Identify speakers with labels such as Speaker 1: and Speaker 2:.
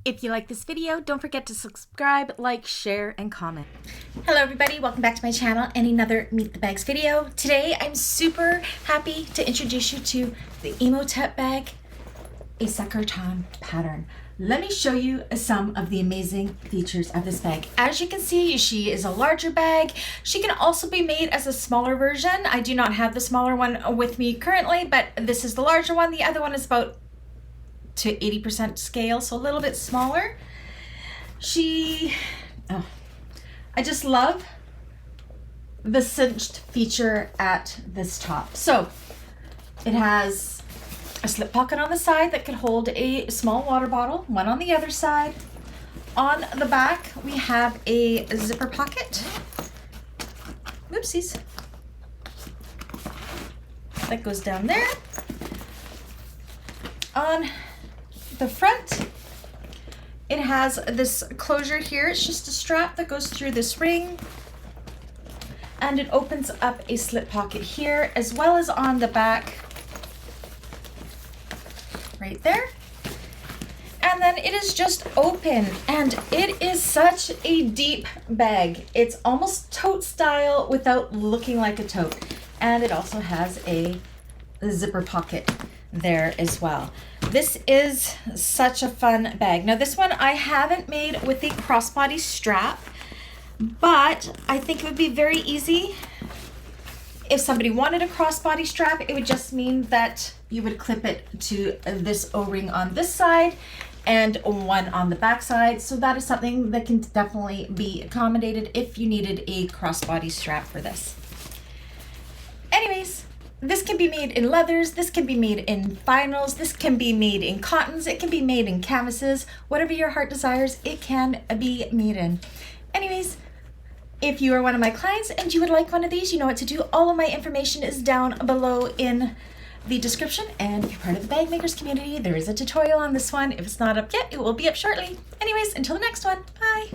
Speaker 1: If you like this video, don't forget to subscribe, like, share, and comment. Hello everybody, welcome back to my channel and another Meet the Bags video. Today I'm super happy to introduce you to the Imhotep bag, a Sacartonne pattern. Let me show you some of the amazing features of this bag. As you can see, she is a larger bag. She can also be made as a smaller version. I do not have the smaller one with me currently, but this is the larger one. The other one is about to 80% scale, so a little bit smaller. I just love the cinched feature at this top. So it has a slip pocket on the side that can hold a small water bottle, one on the other side. On the back, we have a zipper pocket. Whoopsies. That goes down there. On the front, it has this closure here. It's just a strap that goes through this ring, and it opens up a slip pocket here, as well as on the back right there. And then it is just open, and it is such a deep bag. It's almost tote style without looking like a tote. And it also has a zipper pocket there as well. This is such a fun bag. Now this one I haven't made with a crossbody strap, but I think it would be very easy if somebody wanted a crossbody strap. It would just mean that you would clip it to this O-ring on this side and one on the back side. So that is something that can definitely be accommodated if you needed a crossbody strap for this. Anyways, this can be made in leathers, this can be made in vinyls, this can be made in cottons, it can be made in canvases. Whatever your heart desires, it can be made in. Anyways, if you are one of my clients and you would like one of these, you know what to do. All of my information is down below in the description, and if you're part of the bag makers community, there is a tutorial on this one. If it's not up yet, it will be up shortly. Anyways, until the next one, bye.